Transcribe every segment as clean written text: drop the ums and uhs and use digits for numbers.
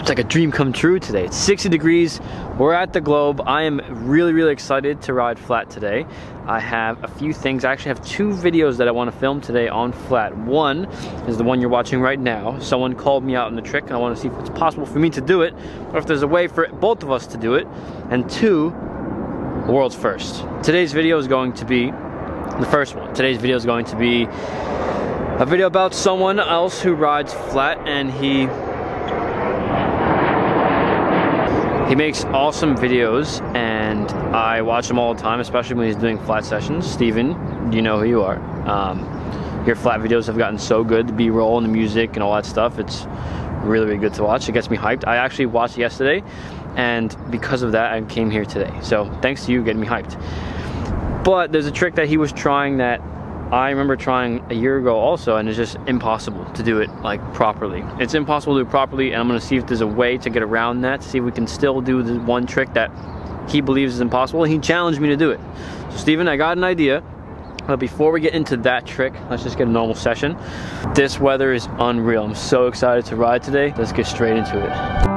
It's like a dream come true today. It's 60 degrees. We're at the Globe. I am really excited to ride flat today. I have a few things. I actually have 2 videos that I want to film today on flat. One is the one you're watching right now. Someone called me out on the trick and I want to see if it's possible for me to do it or if there's a way for both of us to do it. And 2, the world's first. Today's video is going to be the first one. Today's video is going to be a video about someone else who rides flat, and he makes awesome videos and I watch him all the time, especially when he's doing flat sessions. Steven, you know who you are. Your flat videos have gotten so good, the B-roll and the music and all that stuff. It's really good to watch. It gets me hyped. I actually watched yesterday, and because of that I came here today. So thanks to you getting me hyped. But there's a trick that he was trying that I remember trying a year ago also, and it's just impossible to do it like properly. It's impossible to do it properly, and I'm gonna see if there's a way to get around that, to see if we can still do the one trick that he believes is impossible. He challenged me to do it. So Steven, I got an idea, but before we get into that trick, let's just get a normal session. This weather is unreal. I'm so excited to ride today. Let's get straight into it.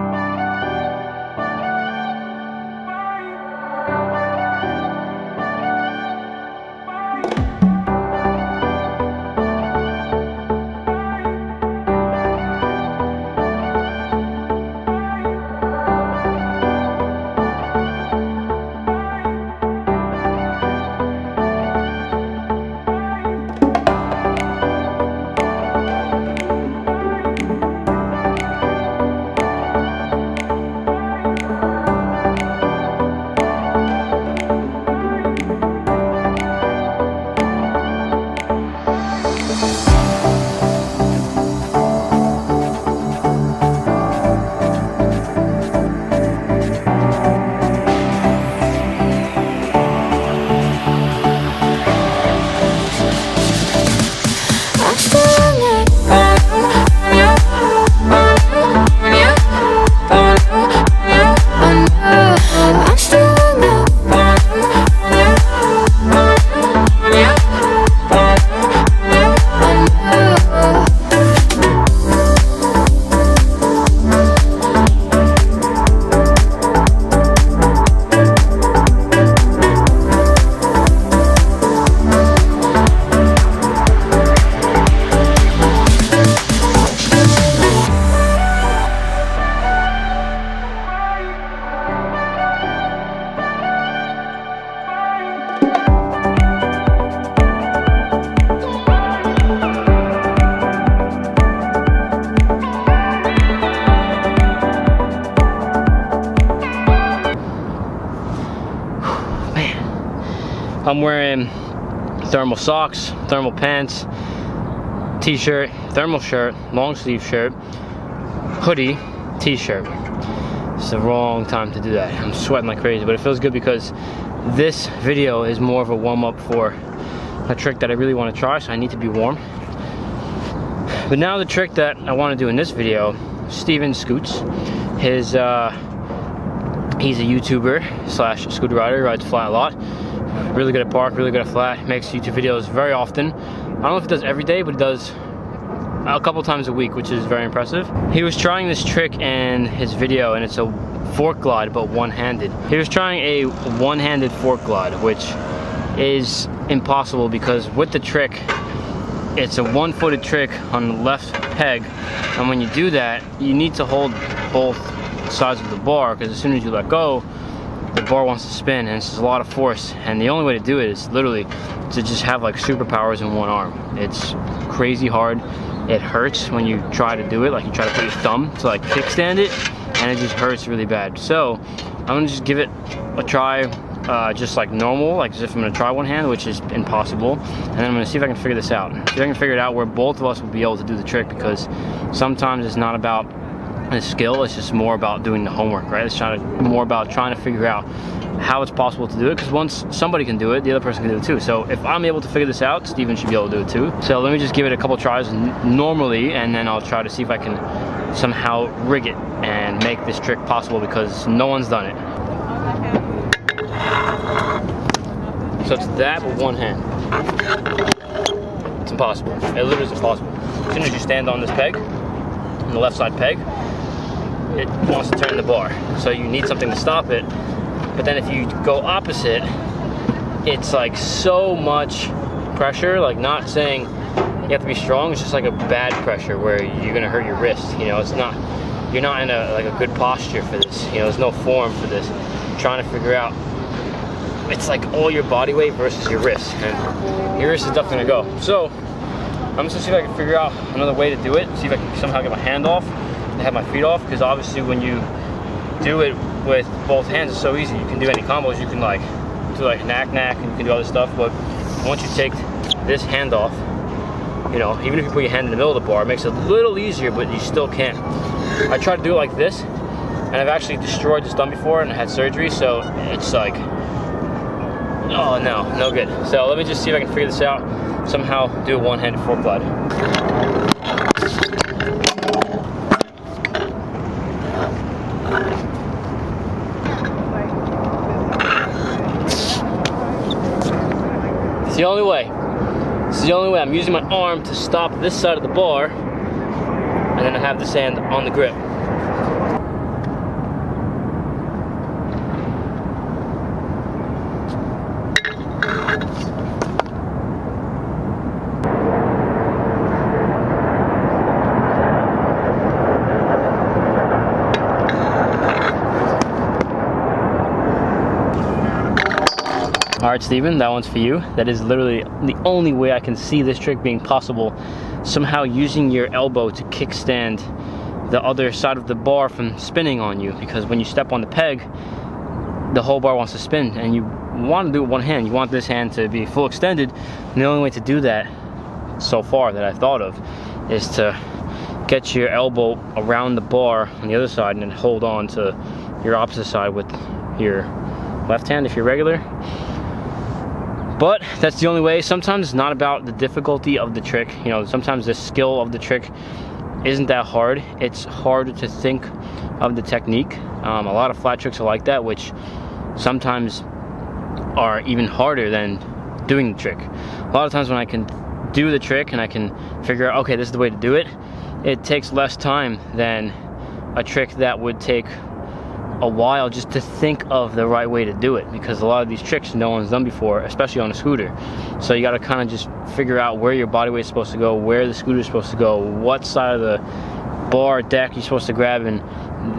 I'm wearing thermal socks, thermal pants, t-shirt, thermal shirt, long sleeve shirt, hoodie, t-shirt. It's the wrong time to do that. I'm sweating like crazy, but it feels good because this video is more of a warm-up for a trick that I really want to try, so I need to be warm. But now the trick that I want to do in this video, Steven scoots. He's a YouTuber slash scooter rider, rides flat a lot. Really good at park, really good at flat, makes YouTube videos very often. I don't know if he does every day, but he does a couple times a week, which is very impressive. He was trying this trick in his video, and it's a fork glide, but one-handed. He was trying a one-handed fork glide, which is impossible because with the trick, it's a one-footed trick on the left peg, and when you do that, you need to hold both sides of the bar, because as soon as you let go, the bar wants to spin, and it's just a lot of force, and the only way to do it is literally to just have like superpowers in one arm. It's crazy hard. It hurts when you try to do it, like you try to put your thumb to like kickstand it, and it just hurts really bad. So I'm gonna just give it a try, just like normal, like as if I'm gonna try one hand, which is impossible, and then I'm gonna see if I can figure this out. See if I can figure it out where both of us will be able to do the trick, because sometimes it's not about the skill, it's just more about doing the homework, right? It's more about trying to figure out how it's possible to do it, because once somebody can do it, the other person can do it too. So if I'm able to figure this out, Steven should be able to do it too. So let me just give it a couple tries normally, and then I'll try to see if I can somehow rig it and make this trick possible, because no one's done it. So it's that with one hand. It's impossible. It literally is impossible. As soon as you stand on this peg, on the left side peg, it wants to turn the bar. So you need something to stop it. But then if you go opposite, it's like so much pressure, like not saying you have to be strong, it's just like a bad pressure where you're gonna hurt your wrist. You know, it's not, you're not in a good posture for this. You know, there's no form for this. You're trying to figure out, it's like all your body weight versus your wrist, and your wrist is definitely gonna go. So I'm just gonna see if I can figure out another way to do it, see if I can somehow get my hand off and have my feet off, because obviously when you do it with both hands, it's so easy. You can do any combos, you can like do like knack, and you can do other stuff, but once you take this hand off, you know, even if you put your hand in the middle of the bar, it makes it a little easier, but you still can't. I tried to do it like this, and I've actually destroyed this thumb before, and I had surgery, so it's like, oh no good. So let me just see if I can figure this out, somehow do a one-handed fork glide. It's the only way. It's the only way. I'm using my arm to stop this side of the bar, and then I have this hand on the grip. All right, Steven, that one's for you. That is literally the only way I can see this trick being possible. Somehow using your elbow to kickstand the other side of the bar from spinning on you, because when you step on the peg, the whole bar wants to spin, and you want to do it with one hand. You want this hand to be full extended, and the only way to do that so far that I've thought of is to get your elbow around the bar on the other side and then hold on to your opposite side with your left hand if you're regular. But that's the only way. Sometimes it's not about the difficulty of the trick. You know, sometimes the skill of the trick isn't that hard. It's hard to think of the technique. A lot of flat tricks are like that, which sometimes are even harder than doing the trick. A lot of times when I can do the trick and I can figure out, okay, this is the way to do it, it takes less time than a trick that would take a while just to think of the right way to do it, because a lot of these tricks no one's done before, especially on a scooter. So you got to kind of just figure out where your body weight is supposed to go, where the scooter is supposed to go, what side of the bar deck you're supposed to grab, and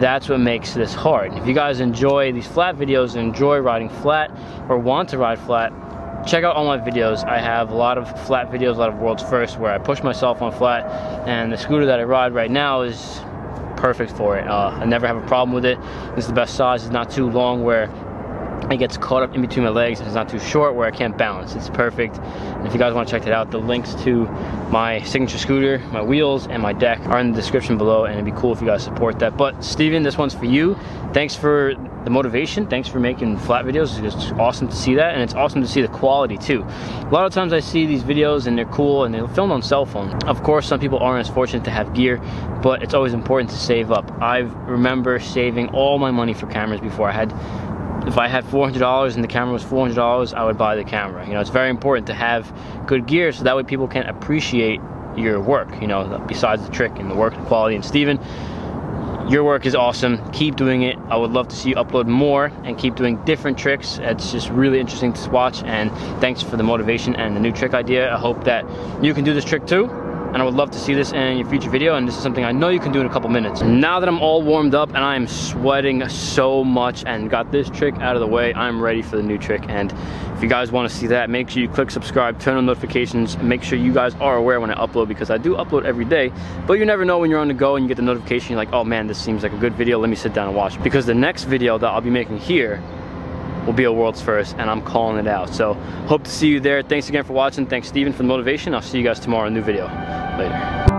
that's what makes this hard. If you guys enjoy these flat videos, enjoy riding flat, or want to ride flat, check out all my videos. I have a lot of flat videos, a lot of world's first, where I push myself on flat, and the scooter that I ride right now is perfect for it. I never have a problem with it. It's the best size. It's not too long where it gets caught up in between my legs, and it's not too short where I can't balance. It's perfect. And if you guys want to check that out, the links to my signature scooter, my wheels, and my deck are in the description below, and it'd be cool if you guys support that. But Steven, this one's for you. Thanks for the motivation. Thanks for making flat videos. It's just awesome to see that, and it's awesome to see the quality too. A lot of times I see these videos and they're cool and they're filmed on cell phone. Of course, some people aren't as fortunate to have gear, but it's always important to save up. I remember saving all my money for cameras before. If I had $400 and the camera was $400, I would buy the camera. You know, it's very important to have good gear so that way people can appreciate your work, you know, besides the trick and the work and quality. And Steven, your work is awesome. Keep doing it. I would love to see you upload more and keep doing different tricks. It's just really interesting to watch, and thanks for the motivation and the new trick idea. I hope that you can do this trick too, and I would love to see this in your future video, and this is something I know you can do in a couple minutes. Now that I'm all warmed up and I am sweating so much and got this trick out of the way, I'm ready for the new trick. And if you guys want to see that, make sure you click subscribe, turn on notifications, and make sure you guys are aware when I upload, because I do upload every day, but you never know when you're on the go and you get the notification, you're like, oh man, this seems like a good video, let me sit down and watch. Because the next video that I'll be making here will be a world's first, and I'm calling it out. So hope to see you there. Thanks again for watching. Thanks Steven for the motivation. I'll see you guys tomorrow in a new video. Later.